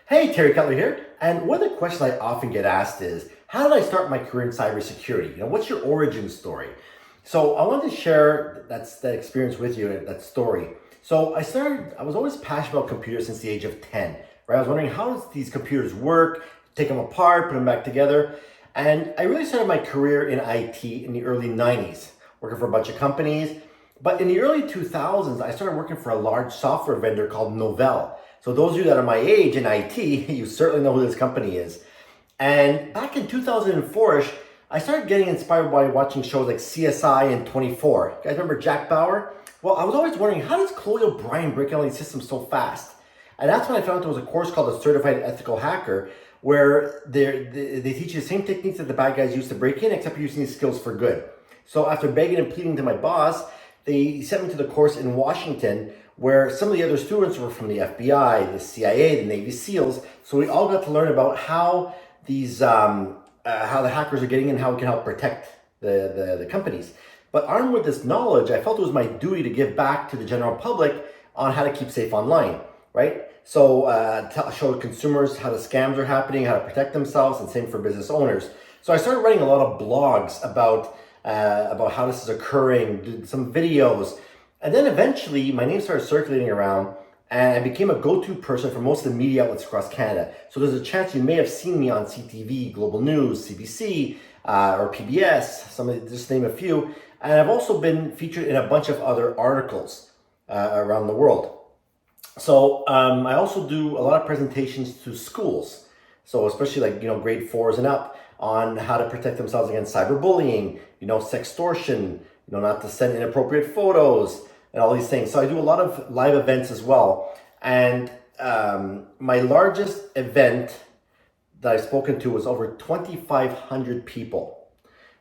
Hey, Terry Cutler here. And one of the questions I often get asked is, how did I start my career in cybersecurity? What's your origin story? So I wanted to share that experience with you, that story. So I was always passionate about computers since the age of 10, right? I was wondering, how does these computers work? Take them apart, put them back together. And I really started my career in IT in the early 90s, working for a bunch of companies. But in the early 2000s, I started working for a large software vendor called Novell. So those of you that are my age in IT, you certainly know who this company is. And back in 2004-ish, I started getting inspired by watching shows like CSI and 24. You guys remember Jack Bauer? Well, I was always wondering, how does Chloe O'Brien break out these systems so fast? And that's when I found there was a course called the Certified Ethical Hacker, where they teach you the same techniques that the bad guys used to break in, except using these skills for good. So after begging and pleading to my boss, they sent me to the course in Washington, where some of the other students were from the FBI, the CIA, the Navy SEALs. So we all got to learn about how how the hackers are getting in, how we can help protect the companies. But armed with this knowledge, I felt it was my duty to give back to the general public on how to keep safe online, right? So show consumers how the scams are happening, how to protect themselves, and same for business owners. So I started writing a lot of blogs about how this is occurring, did some videos, and then eventually my name started circulating around and I became a go-to person for most of the media outlets across Canada. So there's a chance you may have seen me on CTV, Global News, CBC, or PBS, just name a few. And I've also been featured in a bunch of other articles around the world. So I also do a lot of presentations to schools. So especially like, grade 4s and up on how to protect themselves against cyberbullying, sextortion, not to send inappropriate photos and all these things. So I do a lot of live events as well. And my largest event that I've spoken to was over 2,500 people.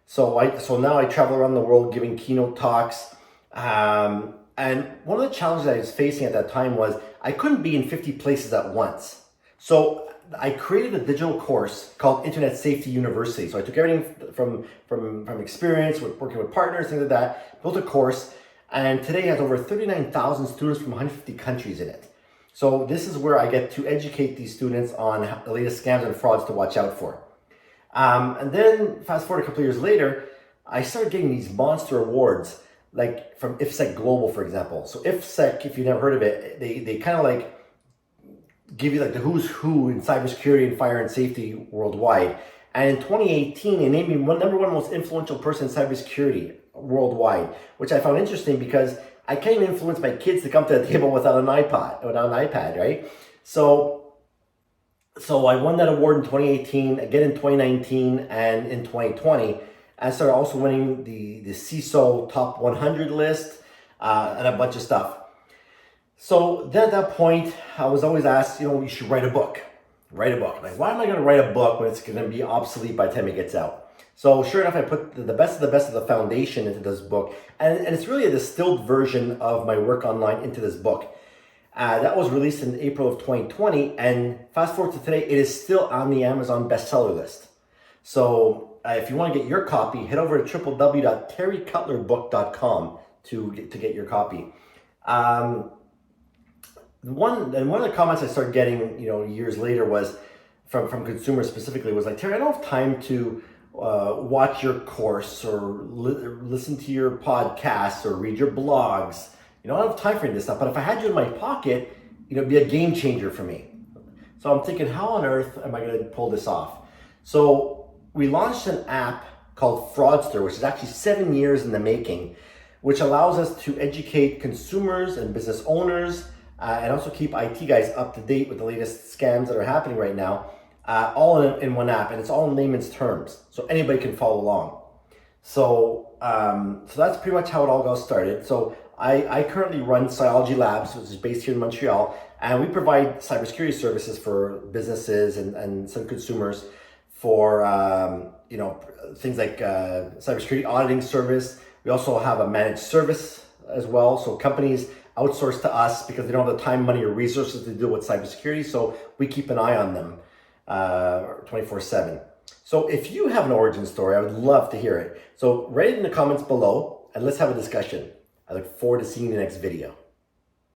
So now I travel around the world giving keynote talks. And one of the challenges I was facing at that time was I couldn't be in 50 places at once. So I created a digital course called Internet Safety University. So I took everything from experience with working with partners, things like that, built a course, and today has over 39,000 students from 150 countries in it. So this is where I get to educate these students on the latest scams and frauds to watch out for. And then fast forward a couple of years later, I started getting these monster awards, like from IFSEC Global, for example. So IFSEC, if you've never heard of it, they kind of like give you like the who's who in cybersecurity and fire and safety worldwide. And in 2018, they named me number one most influential person in cybersecurity worldwide, which I found interesting because I can't even influence my kids to come to the table without an iPad, right? So I won that award in 2018, again in 2019, and in 2020. I started also winning the CISO Top 100 list and a bunch of stuff. So then at that point, I was always asked, you should write a book. Like, why am I going to write a book when it's going to be obsolete by the time it gets out? So sure enough, I put the best of the foundation into this book. And it's really a distilled version of my work online into this book. That was released in April of 2020. And fast forward to today, it is still on the Amazon bestseller list. So if you want to get your copy, head over to www.terrycutlerbook.com to get your copy. One of the comments I started getting, years later was from consumers specifically was like, Terry, I don't have time to watch your course or listen to your podcasts or read your blogs. I don't have time for this stuff. But if I had you in my pocket, it'd be a game changer for me. So I'm thinking, how on earth am I going to pull this off? So we launched an app called Fraudster, which is actually 7 years in the making, which allows us to educate consumers and business owners and also keep IT guys up to date with the latest scams that are happening right now, all in one app, and it's all in layman's terms, so anybody can follow along. So that's pretty much how it all got started. So I currently run Cyology Labs, which is based here in Montreal, and we provide cybersecurity services for businesses and some consumers for things like cybersecurity auditing service. We also have a managed service as well, so companies outsource to us because they don't have the time, money, or resources to deal with cybersecurity. So we keep an eye on them 24/7. So if you have an origin story, I would love to hear it. So write it in the comments below and let's have a discussion. I look forward to seeing you in the next video.